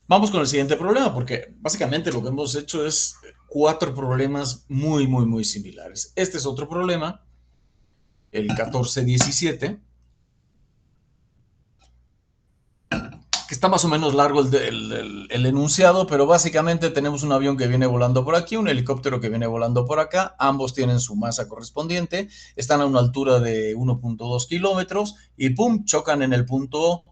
Vamos con el siguiente problema, porque básicamente lo que hemos hecho es 4 problemas muy similares. Este es otro problema, el 1417, que está más o menos largo el enunciado, pero básicamente tenemos un avión que viene volando por aquí, un helicóptero que viene volando por acá, ambos tienen su masa correspondiente, están a una altura de 1.2 kilómetros y ¡pum!, chocan en el punto O,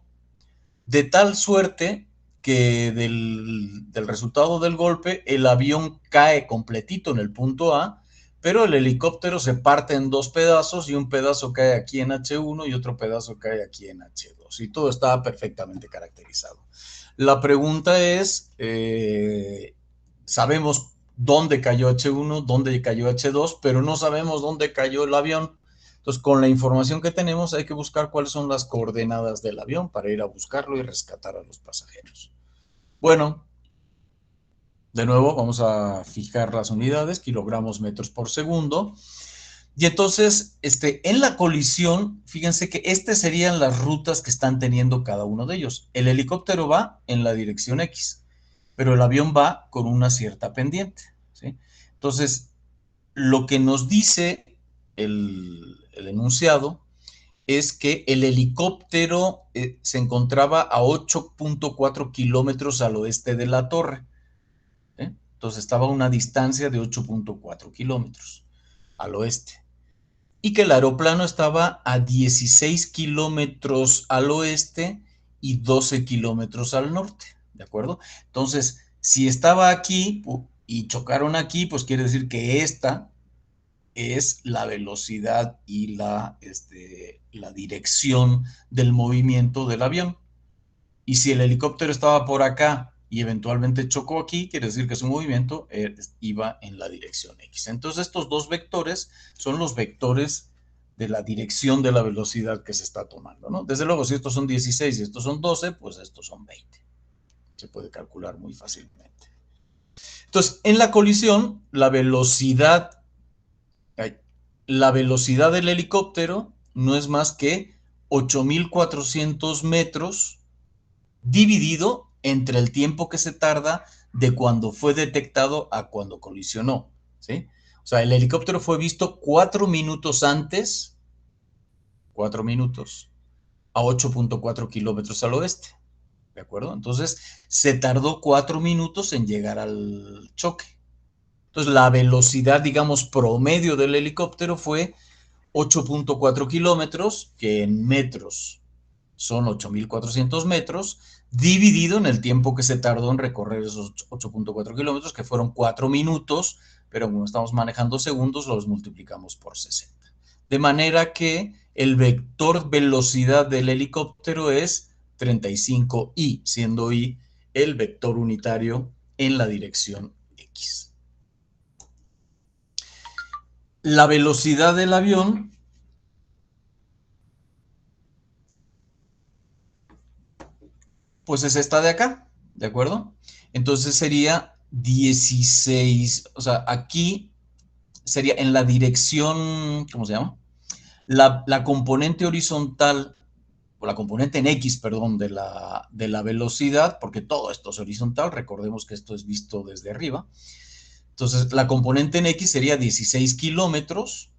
de tal suerte que del resultado del golpe el avión cae completito en el punto A, pero el helicóptero se parte en 2 pedazos y un pedazo cae aquí en H1 y otro pedazo cae aquí en H2 y todo está perfectamente caracterizado. La pregunta es, sabemos dónde cayó H1, dónde cayó H2, pero no sabemos dónde cayó el avión. Entonces, con la información que tenemos, hay que buscar cuáles son las coordenadas del avión para ir a buscarlo y rescatar a los pasajeros. Bueno, de nuevo vamos a fijar las unidades, kilogramos, metros por segundo. Y entonces, en la colisión, fíjense que estas serían las rutas que están teniendo cada uno de ellos. El helicóptero va en la dirección X, pero el avión va con una cierta pendiente, ¿sí? Entonces, lo que nos dice el enunciado es que el helicóptero se encontraba a 8.4 kilómetros al oeste de la torre. Entonces estaba a una distancia de 8.4 kilómetros al oeste. Y que el aeroplano estaba a 16 kilómetros al oeste y 12 kilómetros al norte. ¿De acuerdo? Entonces, si estaba aquí y chocaron aquí, pues quiere decir que esta es la velocidad y la dirección del movimiento del avión. Y si el helicóptero estaba por acá y eventualmente chocó aquí, quiere decir que su movimiento iba en la dirección X. Entonces, estos dos vectores son los vectores de la dirección de la velocidad que se está tomando, ¿no? Desde luego, si estos son 16 y estos son 12, pues estos son 20. Se puede calcular muy fácilmente. Entonces, en la colisión, la velocidad del helicóptero no es más que 8.400 metros dividido entre el tiempo que se tarda de cuando fue detectado a cuando colisionó, ¿sí? O sea, el helicóptero fue visto 4 minutos antes, 4 minutos, a 8.4 kilómetros al oeste, ¿de acuerdo? Entonces, se tardó 4 minutos en llegar al choque. Entonces, la velocidad, digamos, promedio del helicóptero fue 8.4 kilómetros, que en metros son 8.400 metros, dividido en el tiempo que se tardó en recorrer esos 8.4 kilómetros, que fueron 4 minutos, pero como estamos manejando segundos, los multiplicamos por 60. De manera que el vector velocidad del helicóptero es 35i, siendo i el vector unitario en la dirección X. La velocidad del avión pues es esta de acá, ¿de acuerdo? Entonces sería 16, o sea, aquí sería en la dirección, ¿cómo se llama? La componente horizontal, o la componente en X, perdón, de la velocidad, porque todo esto es horizontal, recordemos que esto es visto desde arriba. Entonces, la componente en X sería 16 kilómetros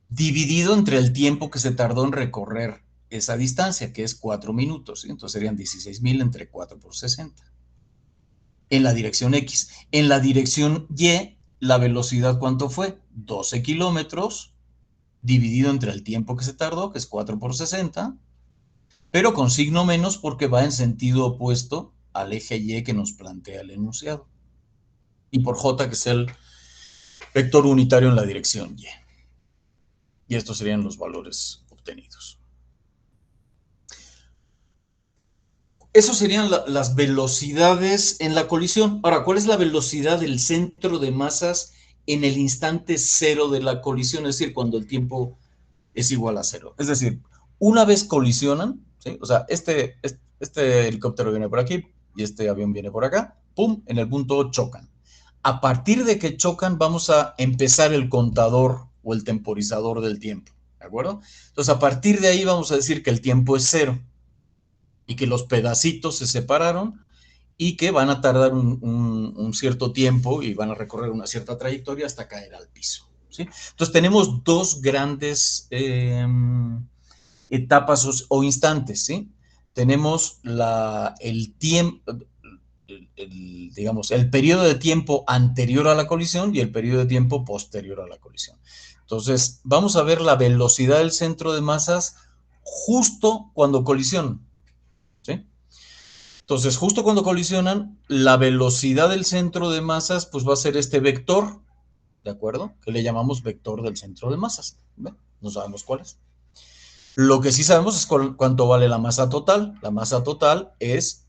dividido entre el tiempo que se tardó en recorrer esa distancia, que es 4 minutos. ¿Sí? Entonces serían 16.000 entre 4 por 60. En la dirección X. En la dirección Y, la velocidad, ¿cuánto fue? 12 kilómetros dividido entre el tiempo que se tardó, que es 4 por 60, pero con signo menos porque va en sentido opuesto al eje Y que nos plantea el enunciado. Y por J, que es el vector unitario en la dirección Y. Y estos serían los valores obtenidos. Esos serían las velocidades en la colisión. Ahora, ¿cuál es la velocidad del centro de masas en el instante cero de la colisión? Es decir, cuando el tiempo es igual a cero. Es decir, una vez colisionan, ¿sí? O sea, este helicóptero viene por aquí y este avión viene por acá, ¡pum!, en el punto O chocan. A partir de que chocan, vamos a empezar el contador o el temporizador del tiempo, ¿de acuerdo? Entonces, a partir de ahí vamos a decir que el tiempo es cero. y que los pedacitos se separaron y que van a tardar un cierto tiempo y van a recorrer una cierta trayectoria hasta caer al piso, ¿sí? Entonces tenemos dos grandes etapas o instantes, ¿sí? Tenemos el tiempo, digamos, el periodo de tiempo anterior a la colisión y el periodo de tiempo posterior a la colisión. Entonces, vamos a ver la velocidad del centro de masas justo cuando colisionan, ¿sí? Entonces, justo cuando colisionan, la velocidad del centro de masas, pues va a ser este vector, ¿de acuerdo? Que le llamamos vector del centro de masas. ¿Ve? No sabemos cuál es. Lo que sí sabemos es cuánto vale la masa total. La masa total es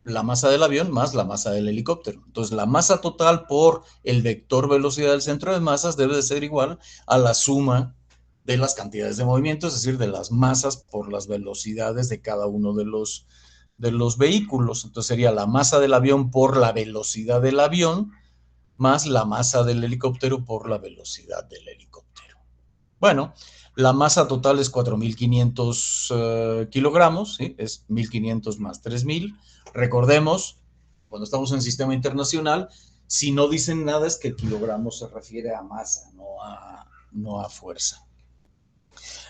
la masa del avión más la masa del helicóptero. Entonces, la masa total por el vector velocidad del centro de masas debe de ser igual a la suma de las cantidades de movimiento, es decir, de las masas por las velocidades de cada uno de los vehículos. Entonces, sería la masa del avión por la velocidad del avión más la masa del helicóptero por la velocidad del helicóptero. Bueno, la masa total es 4.500 kilogramos, ¿sí? Es 1.500 más 3.000. Recordemos, cuando estamos en sistema internacional, si no dicen nada es que kilogramos se refiere a masa, no a fuerza.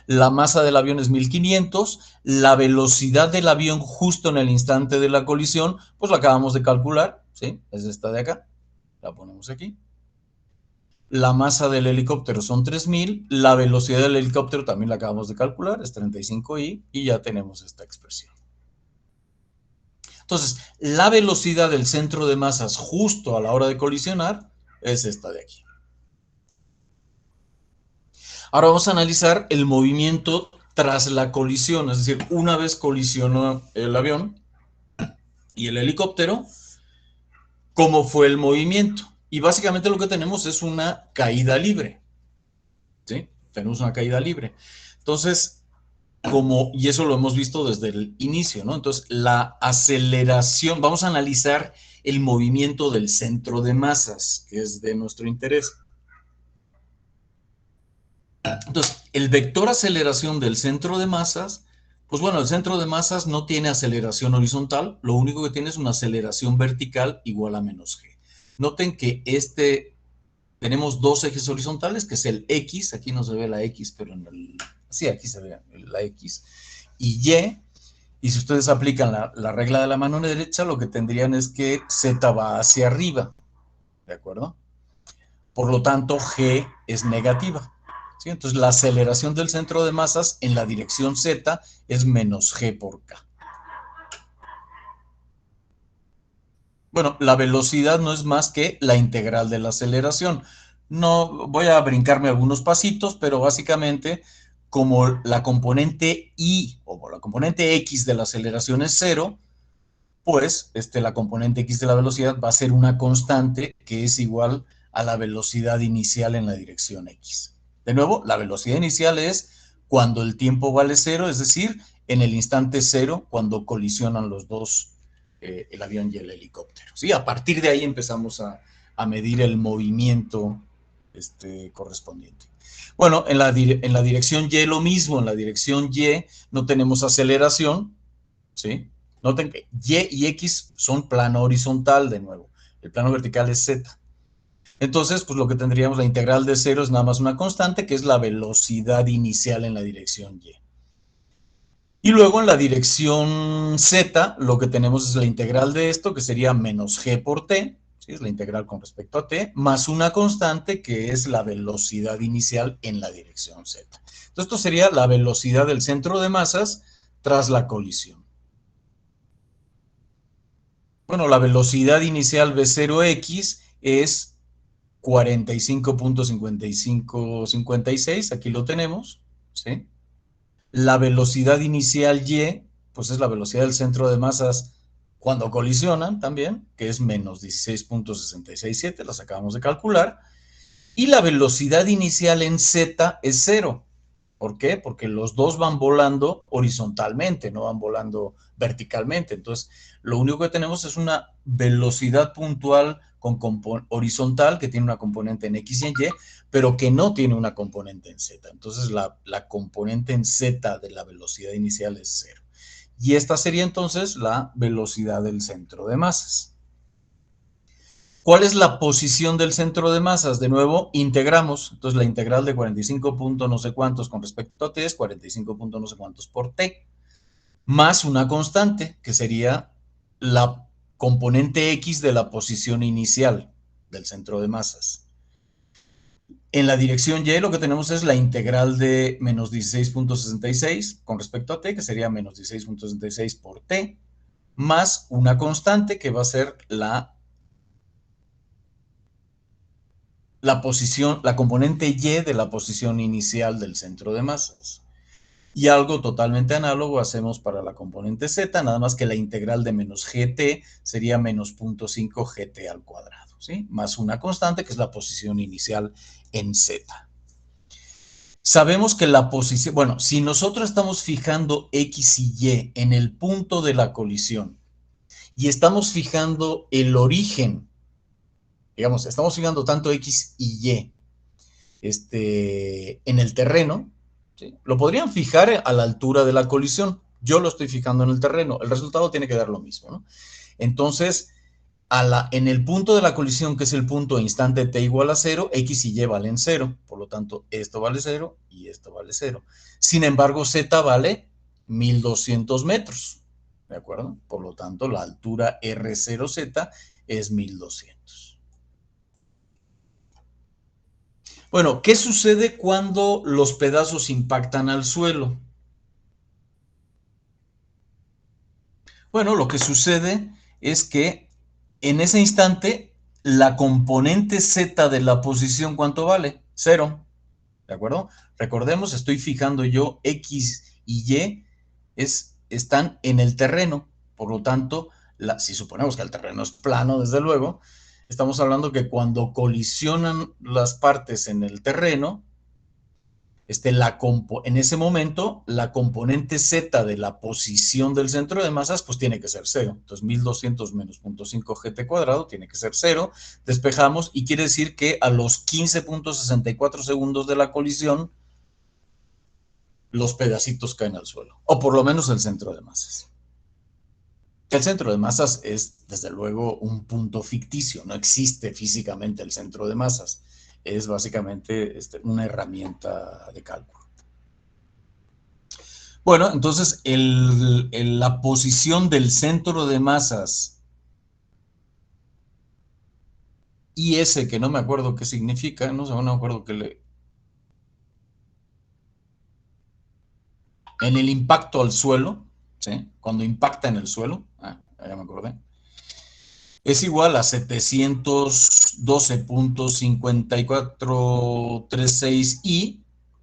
La masa del avión es 1.500, la velocidad del avión justo en el instante de la colisión, pues la acabamos de calcular, ¿sí? Es esta de acá, la ponemos aquí. La masa del helicóptero son 3.000, la velocidad del helicóptero también la acabamos de calcular, es 35i, y ya tenemos esta expresión. Entonces, la velocidad del centro de masas justo a la hora de colisionar es esta de aquí. Ahora vamos a analizar el movimiento tras la colisión, es decir, una vez colisionó el avión y el helicóptero, ¿cómo fue el movimiento? Y básicamente lo que tenemos es una caída libre, ¿sí? Tenemos una caída libre. Entonces, y eso lo hemos visto desde el inicio, ¿no? Entonces, la aceleración, vamos a analizar el movimiento del centro de masas, que es de nuestro interés. Entonces, el vector aceleración del centro de masas, pues bueno, el centro de masas no tiene aceleración horizontal, lo único que tiene es una aceleración vertical igual a menos g. Noten que tenemos dos ejes horizontales, que es el X, aquí no se ve la X, pero sí, aquí se ve la X, y Y si ustedes aplican la regla de la mano derecha, lo que tendrían es que Z va hacia arriba, ¿de acuerdo? Por lo tanto, G es negativa, ¿sí? Entonces, la aceleración del centro de masas en la dirección Z es menos G por K. Bueno, la velocidad no es más que la integral de la aceleración. No voy a brincarme algunos pasitos, pero básicamente, como la componente Y o la componente X de la aceleración es 0, pues la componente X de la velocidad va a ser una constante que es igual a la velocidad inicial en la dirección X. De nuevo, la velocidad inicial es cuando el tiempo vale 0, es decir, en el instante 0, cuando colisionan los dos, el avión y el helicóptero. ¿Sí? A partir de ahí empezamos a medir el movimiento correspondiente. Bueno, en la dirección Y lo mismo, en la dirección Y no tenemos aceleración, ¿sí? Noten que Y y X son plano horizontal de nuevo. El plano vertical es Z. Entonces, pues lo que tendríamos, la integral de 0 es nada más una constante, que es la velocidad inicial en la dirección Y. Y luego en la dirección Z, lo que tenemos es la integral de esto, que sería menos G por T, ¿sí? Es la integral con respecto a T, más una constante, que es la velocidad inicial en la dirección Z. Entonces, esto sería la velocidad del centro de masas tras la colisión. Bueno, la velocidad inicial V0X es 45.5556, aquí lo tenemos, ¿sí? La velocidad inicial Y, pues es la velocidad del centro de masas cuando colisionan también, que es menos 16.667, las acabamos de calcular. Y la velocidad inicial en Z es 0. ¿Por qué? Porque los dos van volando horizontalmente, no van volando verticalmente. Entonces, lo único que tenemos es una velocidad puntual horizontal que tiene una componente en X y en Y, pero que no tiene una componente en Z. Entonces, la componente en Z de la velocidad inicial es 0. Y esta sería entonces la velocidad del centro de masas. ¿Cuál es la posición del centro de masas? De nuevo, integramos. Entonces, la integral de 45 punto no sé cuántos con respecto a t es 45 punto no sé cuántos por t, más una constante, que sería la componente x de la posición inicial del centro de masas. En la dirección y lo que tenemos es la integral de menos 16.66 con respecto a t, que sería menos 16.66 por t, más una constante que va a ser posición, la componente y de la posición inicial del centro de masas. Y algo totalmente análogo hacemos para la componente z, nada más que la integral de menos gt sería menos 0.5 gt al cuadrado, ¿sí? Más una constante que es la posición inicial en z. Sabemos que la posición, bueno, si nosotros estamos fijando x y y en el punto de la colisión y estamos fijando el origen, digamos, estamos fijando tanto x y y en el terreno, ¿sí? Lo podrían fijar a la altura de la colisión. Yo lo estoy fijando en el terreno. El resultado tiene que dar lo mismo, ¿no? Entonces, en el punto de la colisión, que es el punto instante t igual a 0, x y y valen 0. Por lo tanto, esto vale 0 y esto vale 0. Sin embargo, z vale 1200 metros. ¿De acuerdo? Por lo tanto, la altura R0Z es 1200. Bueno, ¿qué sucede cuando los pedazos impactan al suelo? Bueno, lo que sucede es que en ese instante la componente z de la posición, ¿cuánto vale? 0. ¿De acuerdo? Recordemos, estoy fijando yo x y y están en el terreno. Por lo tanto, si suponemos que el terreno es plano, desde luego, estamos hablando que cuando colisionan las partes en el terreno, en ese momento, la componente z de la posición del centro de masas, pues tiene que ser 0. Entonces, 1200 menos 0.5 gt cuadrado tiene que ser 0. Despejamos y quiere decir que a los 15.64 segundos de la colisión, los pedacitos caen al suelo. O por lo menos el centro de masas. El centro de masas es, desde luego, un punto ficticio. No existe físicamente el centro de masas. Es básicamente una herramienta de cálculo. Bueno, entonces la posición del centro de masas y ese que no me acuerdo qué significa, no me acuerdo en el impacto al suelo, ¿sí? Cuando impacta en el suelo, ya me acordé, es igual a 712.5436i,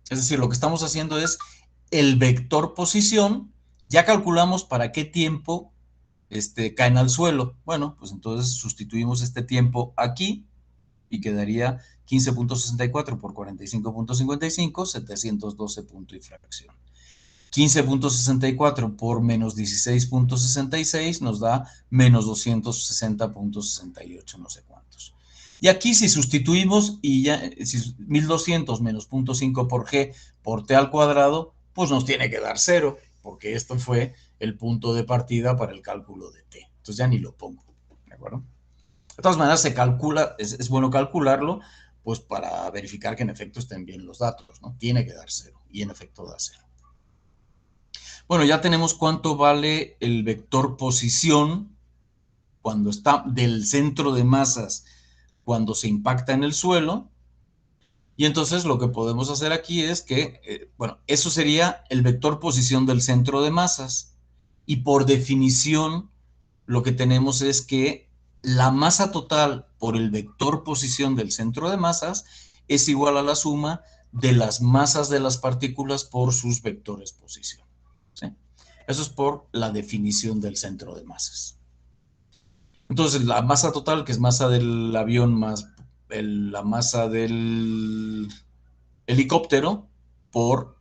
es decir, lo que estamos haciendo es el vector posición, ya calculamos para qué tiempo caen al suelo. Bueno, pues entonces sustituimos este tiempo aquí y quedaría 15.64 por 45.55, 712 punto y fracción. 15.64 por menos 16.66 nos da menos 260.68, no sé cuántos. Y aquí si sustituimos y ya 1200 menos 0.5 por g por t al cuadrado, pues nos tiene que dar 0, porque esto fue el punto de partida para el cálculo de t. Entonces ya ni lo pongo, ¿de acuerdo? De todas maneras se calcula, es bueno calcularlo, pues para verificar que en efecto estén bien los datos, ¿no? Tiene que dar 0 y en efecto da 0. Bueno, ya tenemos cuánto vale el vector posición cuando está del centro de masas, cuando se impacta en el suelo. Y entonces lo que podemos hacer aquí es que, bueno, eso sería el vector posición del centro de masas. Y por definición, lo que tenemos es que la masa total por el vector posición del centro de masas es igual a la suma de las masas de las partículas por sus vectores posición, ¿sí? Eso es por la definición del centro de masas. Entonces, la masa total, que es masa del avión más la masa del helicóptero, por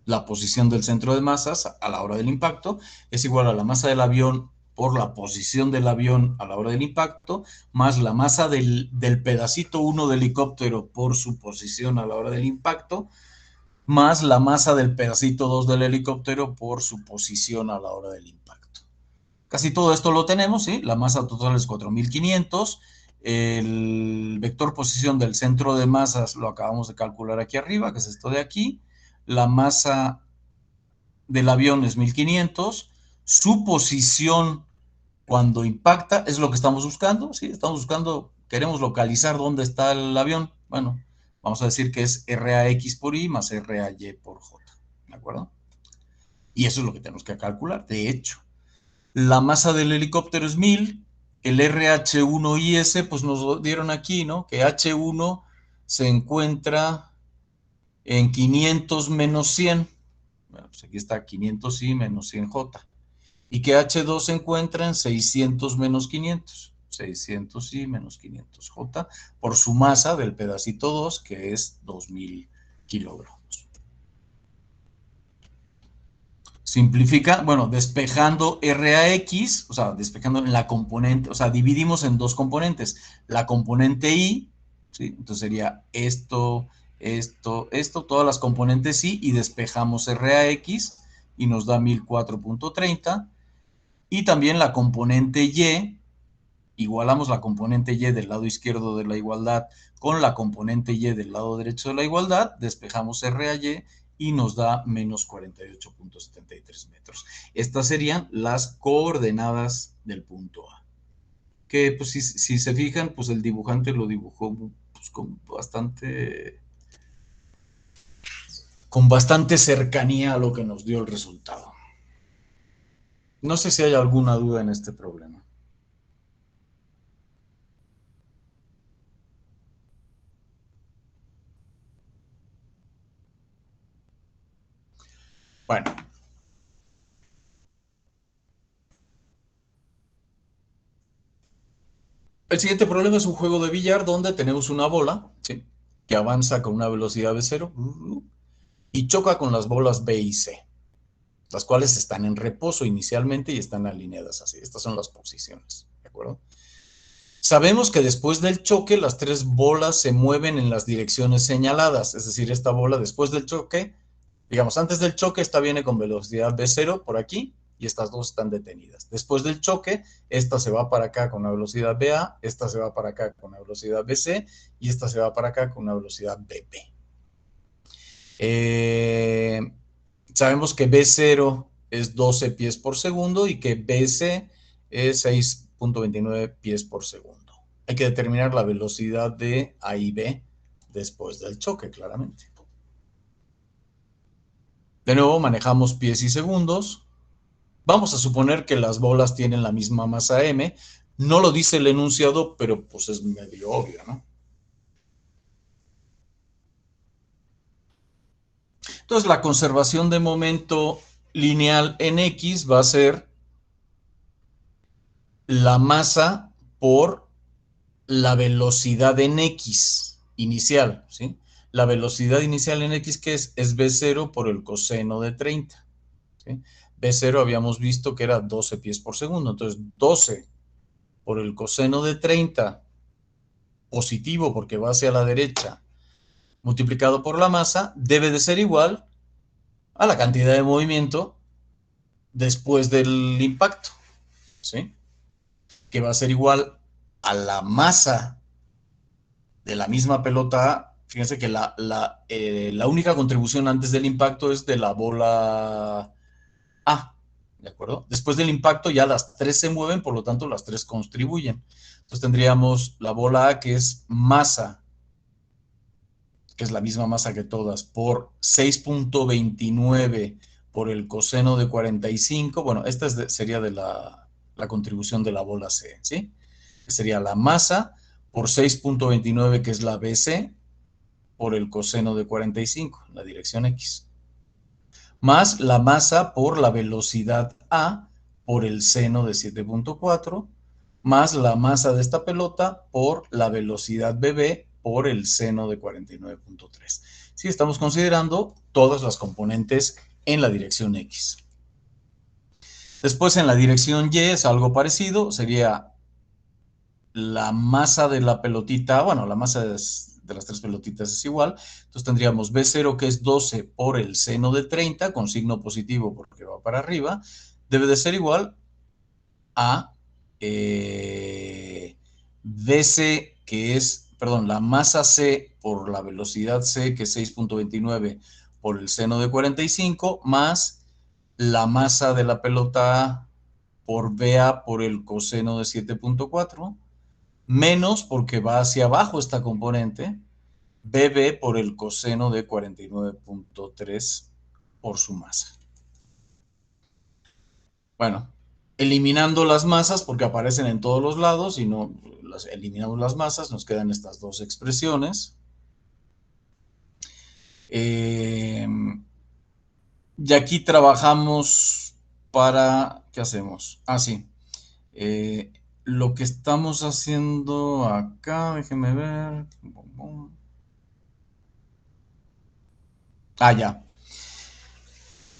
la posición del centro de masas a la hora del impacto, es igual a la masa del avión por la posición del avión a la hora del impacto, más la masa del pedacito 1 del helicóptero por su posición a la hora del impacto, más la masa del pedacito 2 del helicóptero por su posición a la hora del impacto. Casi todo esto lo tenemos, ¿sí? La masa total es 4.500. El vector posición del centro de masas lo acabamos de calcular aquí arriba, que es esto de aquí. La masa del avión es 1.500. Su posición cuando impacta es lo que estamos buscando, ¿sí? Estamos buscando, queremos localizar dónde está el avión. Bueno, vamos a decir que es RAX por I más RAY por J, ¿de acuerdo? Y eso es lo que tenemos que calcular, de hecho. La masa del helicóptero es 1.000, el RH1IS, pues nos lo dieron aquí, ¿no? Que H1 se encuentra en 500 menos 100. Bueno, pues aquí está 500I menos 100J. Y que H2 se encuentra en 600 menos 500. 600I menos 500J por su masa del pedacito 2, que es 2.000 kilogramos. Simplifica, bueno, despejando RAX, o sea, despejando en la componente, o sea, dividimos en dos componentes. La componente I, ¿sí? Entonces sería esto, todas las componentes I, y despejamos RAX y nos da 1004.30. Y también la componente Y, igualamos la componente Y del lado izquierdo de la igualdad con la componente Y del lado derecho de la igualdad, despejamos RAY y nos da menos 48.73 metros. Estas serían las coordenadas del punto A. Que pues si se fijan, pues el dibujante lo dibujó pues, con bastante cercanía a lo que nos dio el resultado. No sé si hay alguna duda en este problema. Bueno, el siguiente problema es un juego de billar donde tenemos una bola, ¿sí?, que avanza con una velocidad de 0 y choca con las bolas B y C, las cuales están en reposo inicialmente y están alineadas así. Estas son las posiciones, ¿de acuerdo? Sabemos que después del choque las tres bolas se mueven en las direcciones señaladas, es decir, esta bola después del choque, digamos, antes del choque esta viene con velocidad B0 por aquí y estas dos están detenidas. Después del choque, esta se va para acá con una velocidad BA, esta se va para acá con una velocidad BC y esta se va para acá con una velocidad BB. Sabemos que B0 es 12 pies por segundo y que BC es 6.29 pies por segundo. Hay que determinar la velocidad de A y B después del choque, claramente. De nuevo, manejamos pies y segundos. Vamos a suponer que las bolas tienen la misma masa M. No lo dice el enunciado, pero pues es medio obvio, ¿no? Entonces, la conservación de momento lineal en X va a ser la masa por la velocidad en X inicial, ¿sí? La velocidad inicial en X, ¿qué es? Es B0 por el coseno de 30, ¿sí? B0 habíamos visto que era 12 pies por segundo, entonces 12 por el coseno de 30, positivo porque va hacia la derecha, multiplicado por la masa, debe de ser igual a la cantidad de movimiento después del impacto, ¿sí? Que va a ser igual a la masa de la misma pelota A. Fíjense que la única contribución antes del impacto es de la bola A, ¿de acuerdo? Después del impacto ya las tres se mueven, por lo tanto las tres contribuyen. Entonces tendríamos la bola A, que es masa, que es la misma masa que todas, por 6.29 por el coseno de 45. Bueno, esta sería de la contribución de la bola C, ¿sí? Sería la masa por 6.29, que es la BC, por el coseno de 45, la dirección X, más la masa por la velocidad A por el seno de 7.4, más la masa de esta pelota por la velocidad BB por el seno de 49.3. Sí, estamos considerando todas las componentes en la dirección X. Después en la dirección Y es algo parecido, sería la masa de la pelotita, bueno, la masa de las tres pelotitas es igual. Entonces tendríamos B0, que es 12 por el seno de 30, con signo positivo porque va para arriba, debe de ser igual a DC, que es, perdón, la masa C por la velocidad C, que es 6.29 por el seno de 45, más la masa de la pelota A por BA por el coseno de 7.4, menos, porque va hacia abajo esta componente, BB por el coseno de 49.3 por su masa. Bueno, eliminando las masas, porque aparecen en todos los lados, y no eliminamos las masas, nos quedan estas dos expresiones. Y aquí trabajamos para, ¿qué hacemos? Ah, sí. Lo que estamos haciendo acá, déjenme ver. Ah, ya.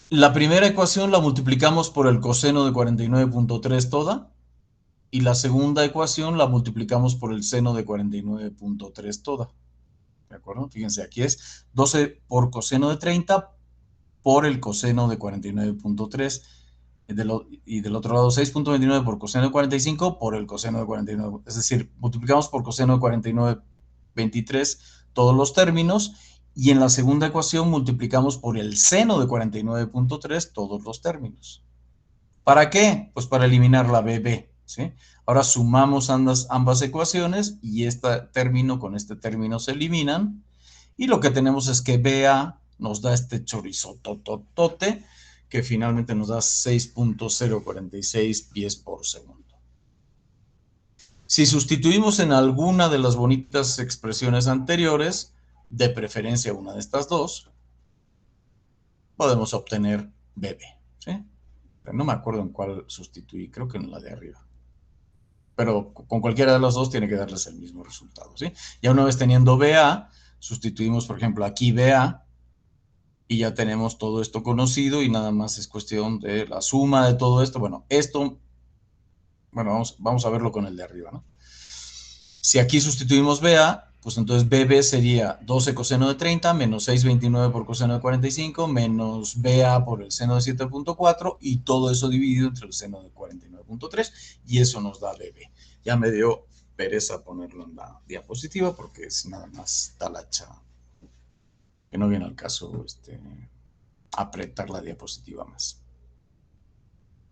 La primera ecuación la multiplicamos por el coseno de 49.3 toda, y la segunda ecuación la multiplicamos por el seno de 49.3 toda. ¿De acuerdo? Fíjense, aquí es 12 por coseno de 30 por el coseno de 49.3. Y del otro lado 6.29 por coseno de 45 por el coseno de 49. Es decir, multiplicamos por coseno de 49.23 todos los términos, y en la segunda ecuación multiplicamos por el seno de 49.3 todos los términos. ¿Para qué? Pues para eliminar la BB, ¿sí? Ahora sumamos ambas ecuaciones y este término con este término se eliminan, y lo que tenemos es que BA nos da este chorizototote, que finalmente nos da 6.046 pies por segundo. Si sustituimos en alguna de las bonitas expresiones anteriores, de preferencia una de estas dos, podemos obtener BB, ¿sí? Pero no me acuerdo en cuál sustituí, creo que en la de arriba. Pero con cualquiera de las dos tiene que darles el mismo resultado, ¿sí? Ya una vez teniendo BA, sustituimos, por ejemplo, aquí BA, y ya tenemos todo esto conocido, y nada más es cuestión de la suma de todo esto. Bueno, vamos a verlo con el de arriba, ¿no? Si aquí sustituimos BA, pues entonces BB sería 12 coseno de 30 menos 6.29 por coseno de 45 menos BA por el seno de 7.4, y todo eso dividido entre el seno de 49.3, y eso nos da BB. Ya me dio pereza ponerlo en la diapositiva porque es nada más talacha, que no viene al caso apretar la diapositiva más.